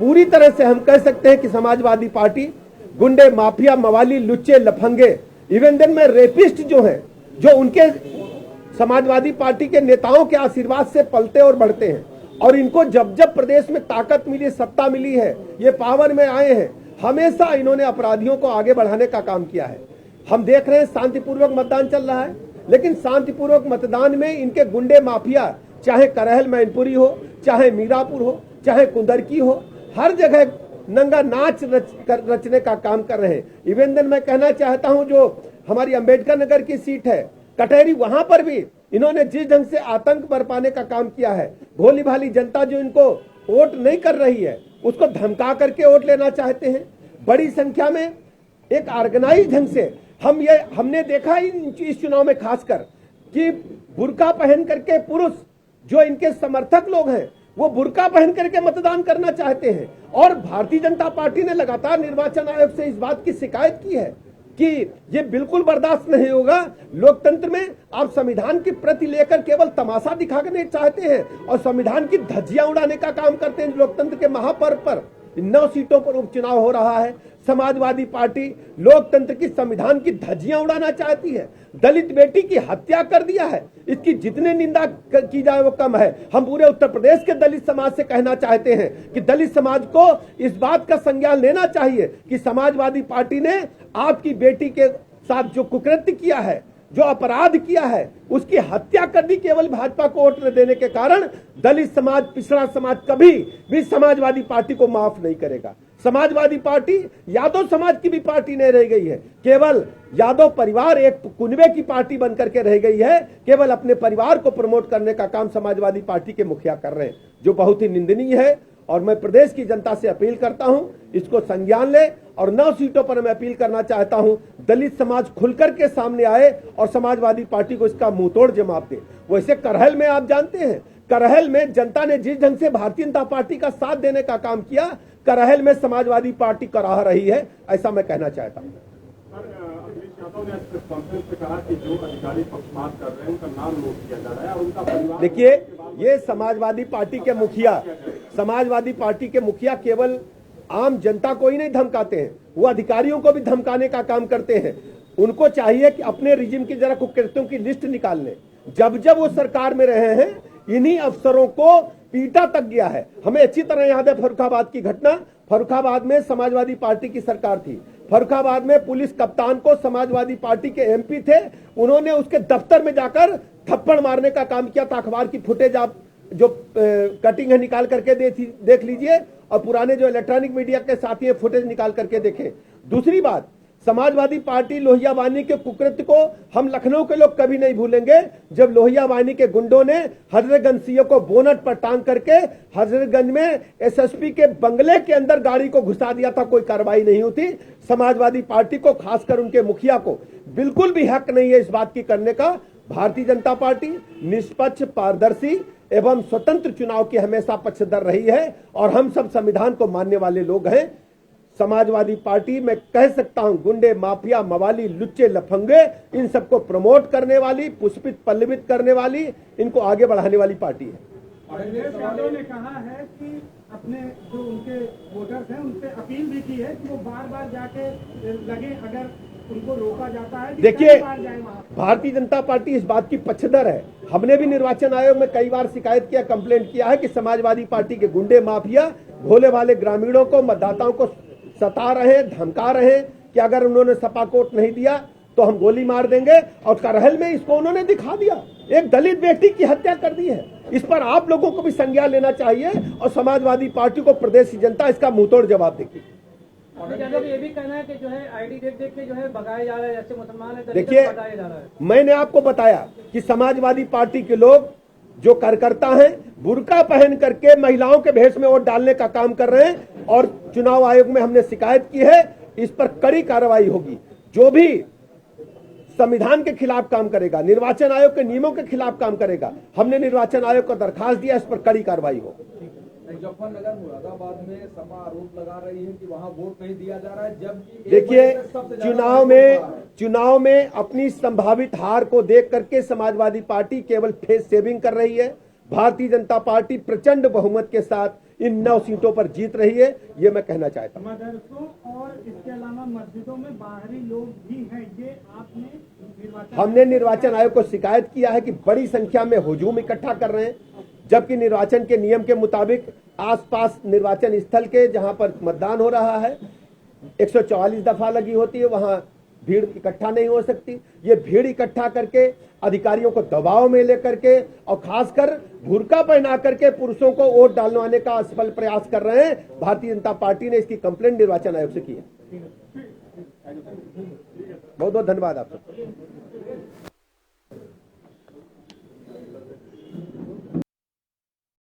पूरी तरह से हम कह सकते हैं कि समाजवादी पार्टी गुंडे, माफिया, मवाली, लुच्चे, लफंगे, इवन देन में रेपिस्ट जो हैं, जो उनके समाजवादी पार्टी के नेताओं के आशीर्वाद से पलते और बढ़ते हैं, और इनको जब जब प्रदेश में ताकत मिली, सत्ता मिली है, ये पावर में आए हैं, हमेशा इन्होंने अपराधियों को आगे बढ़ाने का काम किया है। हम देख रहे हैं शांतिपूर्वक मतदान चल रहा है, लेकिन शांतिपूर्वक मतदान में इनके गुंडे माफिया, चाहे करहल मैनपुरी हो, चाहे मीरापुर हो, चाहे कुंदरकी हो, हर जगह नंगा नाच रचने का काम कर रहे हैं। इवन देन मैं कहना चाहता हूं, जो हमारी अंबेडकर नगर की सीट है कटहरी, वहां पर भी इन्होंने जिस ढंग से आतंक बरपाने का काम किया है, भोली भाली जनता जो इनको वोट नहीं कर रही है उसको धमका करके वोट लेना चाहते हैं। बड़ी संख्या में एक ऑर्गेनाइज ढंग से हमने देखा इस चुनाव में खासकर कि बुर्का पहन करके पुरुष जो इनके समर्थक लोग हैं वो बुर्का पहन करके मतदान करना चाहते हैं। और भारतीय जनता पार्टी ने लगातार निर्वाचन आयोग से इस बात की शिकायत की है कि ये बिल्कुल बर्दाश्त नहीं होगा। लोकतंत्र में आप संविधान की प्रति लेकर केवल तमाशा दिखाने चाहते हैं और संविधान की धज्जियां उड़ाने का काम करते हैं। लोकतंत्र के महापर्व पर 9 सीटों पर उपचुनाव हो रहा है, समाजवादी पार्टी लोकतंत्र की, संविधान की धज्जियां उड़ाना चाहती है। दलित बेटी की हत्या कर दिया है, इसकी जितने निंदा की जाए वो कम है। हम पूरे उत्तर प्रदेश के दलित समाज से कहना चाहते हैं कि दलित समाज को इस बात का संज्ञान लेना चाहिए कि समाजवादी पार्टी ने आपकी बेटी के साथ जो कुकृत्य किया है, जो अपराध किया है, उसकी हत्या कर दी केवल भाजपा को वोट न देने के कारण। दलित समाज, पिछड़ा समाज कभी भी समाजवादी पार्टी को माफ नहीं करेगा। समाजवादी पार्टी यादव समाज की भी पार्टी नहीं रह गई है, केवल यादव परिवार एक कुनबे की पार्टी बनकर के रह गई है। केवल अपने परिवार को प्रमोट करने का काम समाजवादी पार्टी के मुखिया कर रहे हैं, जो बहुत ही निंदनीय है। और मैं प्रदेश की जनता से अपील करता हूं, इसको संज्ञान ले। और 9 सीटों पर मैं अपील करना चाहता हूं, दलित समाज खुलकर के सामने आए और समाजवादी पार्टी को इसका मुंहतोड़ जवाब दे। वैसे करहल में आप जानते हैं, करहल में जनता ने जिस ढंग से भारतीय जनता पार्टी का साथ देने का काम किया, करहल में समाजवादी पार्टी कराह रही है, ऐसा मैं कहना चाहता हूं। देखिए, ये समाजवादी पार्टी के मुखिया केवल आम जनता को ही नहीं धमकाते हैं, वो अधिकारियों को भी धमकाने का काम करते हैं। उनको चाहिए कि अपने रिजिम की जरा कुकृत्यों की लिस्ट निकाल लें। जब जब वो सरकार में रहे हैं, इन्हीं अफसरों को पीटा तक गया है। हमें अच्छी तरह याद है फर्रुखाबाद की घटना। फर्रुखाबाद में समाजवादी पार्टी की सरकार थी। फर्रुखाबाद में पुलिस कप्तान को समाजवादी पार्टी के एमपी थे, उन्होंने उसके दफ्तर में जाकर थप्पड़ मारने का काम किया था। अखबार की फुटेज आप जो कटिंग है निकाल करके देख लीजिए, और पुराने जो इलेक्ट्रॉनिक मीडिया के साथी है फुटेज निकाल करके देखें। दूसरी बात, समाजवादी पार्टी लोहिया वानी के कुकृत्य को हम लखनऊ के लोग कभी नहीं भूलेंगे, जब लोहिया वानी के गुंडों ने हजरतगंज सीओ को बोनट पर टांग करके हजरतगंज में एसएसपी के बंगले के अंदर गाड़ी को घुसा दिया था, कोई कार्रवाई नहीं होती। समाजवादी पार्टी को, खासकर उनके मुखिया को बिल्कुल भी हक नहीं है इस बात की करने का। भारतीय जनता पार्टी निष्पक्ष, पारदर्शी एवं स्वतंत्र चुनाव की हमेशा पक्षधर रही है, और हम सब संविधान को मानने वाले लोग हैं। समाजवादी पार्टी मैं कह सकता हूं, गुंडे, माफिया, मवाली, लुच्चे, लफंगे, इन सबको प्रमोट करने वाली, पुष्पित पल्लवित करने वाली, इनको आगे बढ़ाने वाली पार्टी है। अखिलेश यादव ने कहा है कि अपने जो उनके वोटर्स हैं उनसे अपील भी की है कि वो बार बार जाके लगे, अगर उनको रोका जाता है। देखिए, भारतीय जनता पार्टी इस बात की पक्षधर है। हमने भी निर्वाचन आयोग में कई बार शिकायत किया, कंप्लेंट किया है कि समाजवादी पार्टी के गुंडे, माफिया भोले भाले ग्रामीणों को, मतदाताओं को सता रहे, धमका रहे कि अगर उन्होंने सपा कोट नहीं दिया तो हम गोली मार देंगे। और करहल में इसको उन्होंने दिखा दिया, एक दलित बेटी की हत्या कर दी है। इस पर आप लोगों को भी संज्ञान लेना चाहिए और समाजवादी पार्टी को प्रदेश की जनता इसका मुंहतोड़ जवाब देगी। ये भी कहना है कि जो है आईडी देख के जो है भगाए जा रहे हैं, जैसे मुसलमान है। देखिए, मैंने आपको बताया कि समाजवादी पार्टी के लोग जो कार्यकर्ता हैं, बुर्का पहन करके महिलाओं के भेष में वोट डालने का काम कर रहे हैं, और चुनाव आयोग में हमने शिकायत की है, इस पर कड़ी कार्रवाई होगी। जो भी संविधान के खिलाफ काम करेगा, निर्वाचन आयोग के नियमों के खिलाफ काम करेगा, हमने निर्वाचन आयोग को दरखास्त दिया, इस पर कड़ी कार्रवाई हो। मुजफ्फरनगर, मुरादाबाद में सपा आरोप लगा रही है कि वहां वोट नहीं दिया जा रहा है, जबकि देखिए, चुनाव में अपनी संभावित हार को देख करके समाजवादी पार्टी केवल फेस सेविंग कर रही है। भारतीय जनता पार्टी प्रचंड बहुमत के साथ इन 9 सीटों पर जीत रही है, ये मैं कहना चाहता हूं। मदरसों और इसके अलावा मस्जिदों में बाहरी लोग भी हैं, ये आपने हमने निर्वाचन आयोग को शिकायत किया है कि बड़ी संख्या में हुजूम इकट्ठा कर रहे हैं, जबकि निर्वाचन के नियम के मुताबिक आसपास निर्वाचन स्थल के जहां पर मतदान हो रहा है 144 दफा लगी होती है, वहां भीड़ इकट्ठा नहीं हो सकती। ये भीड़ इकट्ठा करके अधिकारियों को दबाव में लेकर के और खासकर बुर्का पहना करके पुरुषों को वोट डालवाने का असफल प्रयास कर रहे हैं। भारतीय जनता पार्टी ने इसकी कंप्लेंट निर्वाचन आयोग से की है। बहुत बहुत धन्यवाद आप सबको।